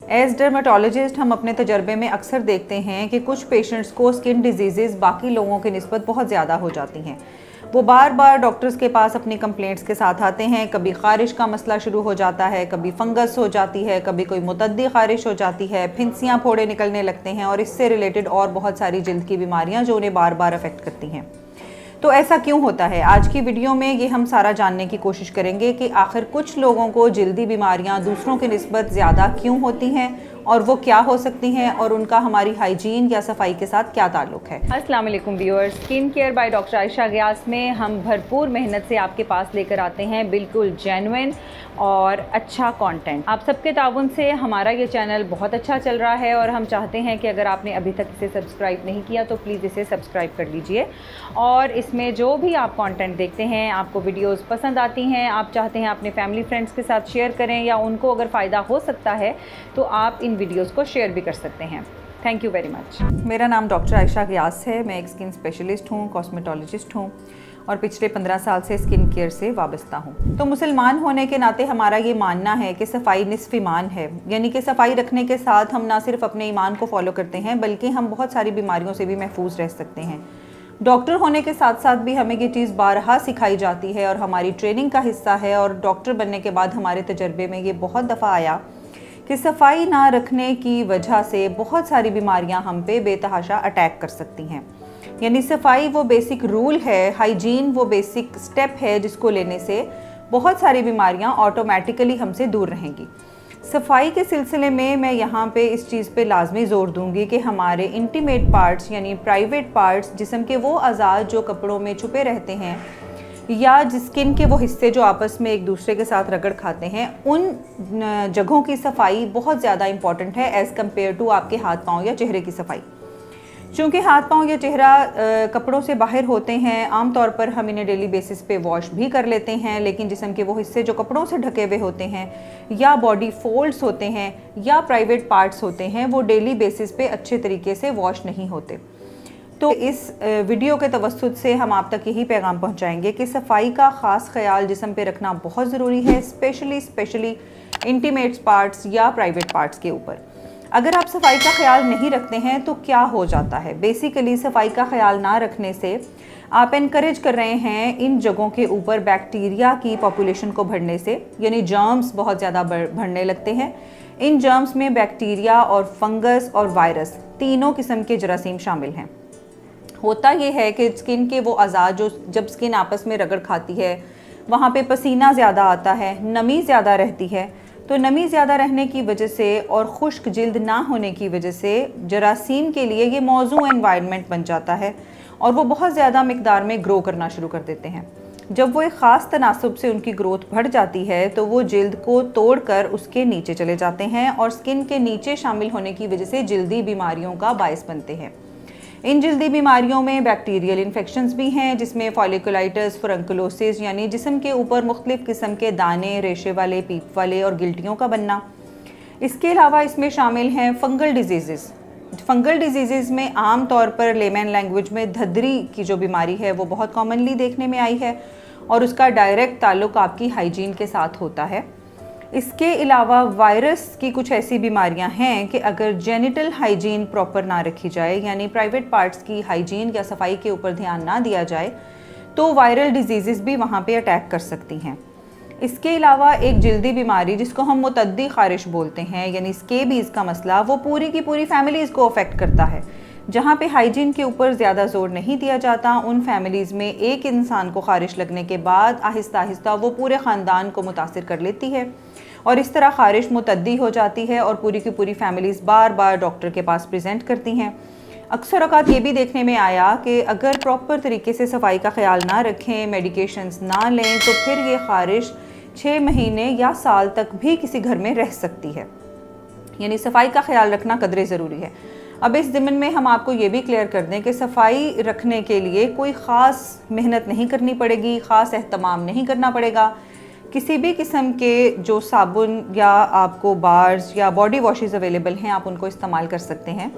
As dermatologist हम अपने तजर्बे में अक्सर देखते हैं कि कुछ पेशेंट्स को स्किन डिजीज़ बाकी लोगों की निस्बत बहुत ज़्यादा हो जाती हैं। वो बार बार डॉक्टर्स के पास अपनी कंप्लेंट्स के साथ आते हैं। कभी ख़ारिश का मसला शुरू हो जाता है, कभी फंगस हो जाती है, कभी कोई मुतद्दी ख़ारिश हो जाती है, फिंसियाँ फोड़े निकलने लगते हैं और इससे रिलेटेड और बहुत सारी जल्द की बीमारियाँ जो उन्हें बार बार अफेक्ट करती हैं। तो ऐसा क्यों होता है? आज की वीडियो में ये हम सारा जानने की कोशिश करेंगे कि आखिर कुछ लोगों को जल्दी बीमारियां दूसरों की निस्बत ज़्यादा क्यों होती हैं और वो क्या हो सकती हैं और उनका हमारी हाइजीन या सफाई के साथ क्या ताल्लुक है। अस्सलाम वालेकुम viewers, skin care by doctor Ayesha Geass में हम भरपूर मेहनत से आपके पास लेकर आते हैं बिल्कुल जेन्युइन और अच्छा कंटेंट। आप सबके ताउन से हमारा ये चैनल बहुत अच्छा चल रहा है और हम चाहते हैं कि अगर आपने अभी तक इसे सब्सक्राइब नहीं किया तो प्लीज़ इसे सब्सक्राइब कर लीजिए। और इसमें जो भी आप कंटेंट देखते हैं, आपको वीडियोस पसंद आती हैं, आप चाहते हैं अपने फैमिली फ्रेंड्स के साथ शेयर करें या उनको अगर फ़ायदा हो सकता है तो आप इन वीडियोस को शेयर भी कर सकते हैं। Thank you very much. मेरा नाम डॉक्टर आयशा गियास है। मैं एक स्किन स्पेशलिस्ट हूँ, कॉस्मेटोलॉजिस्ट हूँ और पिछले 15 साल से स्किन केयर से वाबस्ता हूँ। तो मुसलमान होने के नाते हमारा ये मानना है कि सफाई निस्फ ईमान है, यानी कि सफाई रखने के साथ हम ना सिर्फ अपने ईमान को फॉलो करते हैं बल्कि हम बहुत सारी बीमारियों से भी महफूज रह सकते हैं। डॉक्टर होने के साथ साथ भी हमें ये चीज़ बारहा सिखाई जाती है और हमारी ट्रेनिंग का हिस्सा है। और डॉक्टर बनने के बाद हमारे तजर्बे में ये बहुत दफ़ा आया कि सफाई ना रखने की वजह से बहुत सारी बीमारियां हम पे बेतहाशा अटैक कर सकती हैं। यानी सफाई वो बेसिक रूल है, हाइजीन वो बेसिक स्टेप है जिसको लेने से बहुत सारी बीमारियां ऑटोमेटिकली हमसे दूर रहेंगी। सफाई के सिलसिले में मैं यहाँ पे इस चीज़ पे लाजमी ज़ोर दूंगी कि हमारे इंटीमेट पार्ट्स यानी प्राइवेट पार्ट्स, जिस्म के वो अज़ाद जो कपड़ों में छुपे रहते हैं या स्किन के वो हिस्से जो आपस में एक दूसरे के साथ रगड़ खाते हैं, उन जगहों की सफाई बहुत ज़्यादा इंपॉर्टेंट है एज़ कम्पेयर टू आपके हाथ पाँव या चेहरे की सफाई। चूँकि हाथ पाँव या चेहरा कपड़ों से बाहर होते हैं, आम तौर पर हम इन्हें डेली बेसिस पे वॉश भी कर लेते हैं, लेकिन जिस्म के वो हिस्से जो कपड़ों से ढके हुए होते हैं या बॉडी फोल्ड्स होते हैं या प्राइवेट पार्ट्स होते हैं, वो डेली बेसिस पे अच्छे तरीके से वॉश नहीं होते। तो इस वीडियो के तवस्सुत से हम आप तक यही पैगाम पहुंचाएंगे कि सफाई का ख़ास ख्याल जिस्म पे रखना बहुत ज़रूरी है, स्पेशली इंटीमेट्स पार्ट्स या प्राइवेट पार्ट्स के ऊपर। अगर आप सफाई का ख्याल नहीं रखते हैं तो क्या हो जाता है? बेसिकली सफाई का ख्याल ना रखने से आप इनकरेज कर रहे हैं इन जगहों के ऊपर बैक्टीरिया की पॉपुलेशन को बढ़ने से, यानी जर्म्स बहुत ज़्यादा बढ़ने लगते हैं। इन जर्म्स में बैक्टीरिया और फंगस और वायरस तीनों किस्म के जरासीम शामिल हैं। होता ये है कि स्किन के वो अज़ाद जो जब स्किन आपस में रगड़ खाती है वहाँ पे पसीना ज़्यादा आता है, नमी ज़्यादा रहती है। तो नमी ज़्यादा रहने की वजह से और खुश्क जिल्द ना होने की वजह से जरासीम के लिए ये मौजू एनवायरनमेंट बन जाता है और वो बहुत ज़्यादा मिकदार में ग्रो करना शुरू कर देते हैं। जब वो एक ख़ास तनासब से उनकी ग्रोथ बढ़ जाती है तो वो जिल्द को तोड़कर उसके नीचे चले जाते हैं और स्किन के नीचे शामिल होने की वजह से जल्दी बीमारियों का बायस बनते हैं। इन जल्दी बीमारियों में बैक्टीरियल इन्फेक्शंस भी हैं, जिसमें फॉलिकुलाइटिस, फुरंकुलोसिस यानी जिस्म के ऊपर मुख्तलिफ किस्म के दाने, रेशे वाले, पीप वाले और गिल्टियों का बनना। इसके अलावा इसमें शामिल हैं फंगल डिजीज़। फंगल डिजीज़ में आम तौर पर लेमन लैंग्वेज में धद्री की जो बीमारी है वो बहुत कॉमनली देखने में आई है और उसका डायरेक्ट ताल्लुक़ आपकी हाइजीन के साथ होता है। इसके अलावा वायरस की कुछ ऐसी बीमारियां हैं कि अगर जेनिटल हाइजीन प्रॉपर ना रखी जाए, यानी प्राइवेट पार्ट्स की हाइजीन या सफाई के ऊपर ध्यान ना दिया जाए, तो वायरल डिजीज़ भी वहाँ पे अटैक कर सकती हैं। इसके अलावा एक जल्दी बीमारी जिसको हम मुतद्दी ख़ारिश बोलते हैं, यानी स्केबीज़ का मसला, वो पूरी की पूरी फैमिलीज़ को अफेक्ट करता है। जहाँ पे हाइजीन के ऊपर ज़्यादा ज़ोर नहीं दिया जाता, उन फैमिलीज़ में एक इंसान को ख़ारिश लगने के बाद आहिस्ता आहिस्ता वो पूरे ख़ानदान को मुतासिर कर लेती है और इस तरह ख़ारिश मुतद्दी हो जाती है और पूरी की पूरी फैमिलीज़ बार बार डॉक्टर के पास प्रेजेंट करती हैं। अक्सर औक़ात ये भी देखने में आया कि अगर प्रॉपर तरीके से सफाई का ख्याल ना रखें, मेडिकेशंस ना लें, तो फिर ये ख़ारिश 6 महीने या साल तक भी किसी घर में रह सकती है। यानी सफाई का ख्याल रखना कदरे ज़रूरी है। अब इस ज़िम्न में हम आपको ये भी क्लियर कर दें कि सफाई रखने के लिए कोई ख़ास मेहनत नहीं करनी पड़ेगी, ख़ास एहतमाम नहीं करना पड़ेगा। किसी भी किस्म के जो साबुन या आपको बार्स या बॉडी वॉशेस अवेलेबल हैं, आप उनको इस्तेमाल कर सकते हैं।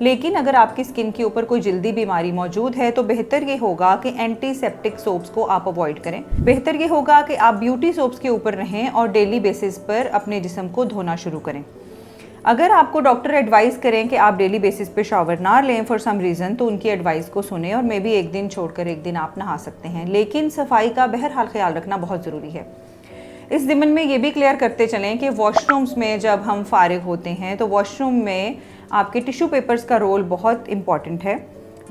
लेकिन अगर आपकी स्किन के ऊपर कोई जल्दी बीमारी मौजूद है तो बेहतर ये होगा कि एंटीसेप्टिक सोप्स को आप अवॉइड करें। बेहतर ये होगा कि आप ब्यूटी सोप्स के ऊपर रहें और डेली बेसिस पर अपने जिस्म को धोना शुरू करें। अगर आपको डॉक्टर एडवाइस करें कि आप डेली बेसिस पे शावर ना लें फॉर सम रीज़न, तो उनकी एडवाइस को सुने और मे बी एक दिन छोड़कर एक दिन आप नहा सकते हैं, लेकिन सफाई का बहरहाल ख्याल रखना बहुत ज़रूरी है। इस ज़िम्न में ये भी क्लियर करते चलें कि वॉशरूम्स में जब हम फारिग होते हैं तो वॉशरूम में आपके टिश्यू पेपर्स का रोल बहुत इम्पॉर्टेंट है।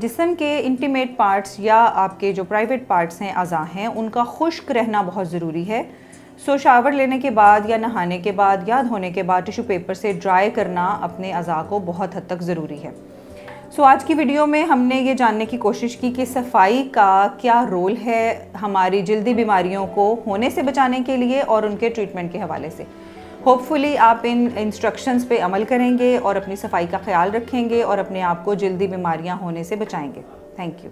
जिस्म के इंटीमेट पार्ट्स या आपके जो प्राइवेट पार्ट्स हैं, अज़ा हैं, उनका खुश्क रहना बहुत ज़रूरी है। सो शावर लेने के बाद या नहाने के बाद या धोने के बाद टिश्यू पेपर से ड्राई करना अपने अज़ा को बहुत हद तक ज़रूरी है। सो आज की वीडियो में हमने ये जानने की कोशिश की कि सफाई का क्या रोल है हमारी जल्दी बीमारियों को होने से बचाने के लिए और उनके ट्रीटमेंट के हवाले से। होपफुली आप इन इंस्ट्रक्शंस पे अमल करेंगे और अपनी सफाई का ख्याल रखेंगे और अपने आप को जल्दी बीमारियां होने से बचाएंगे। Thank you.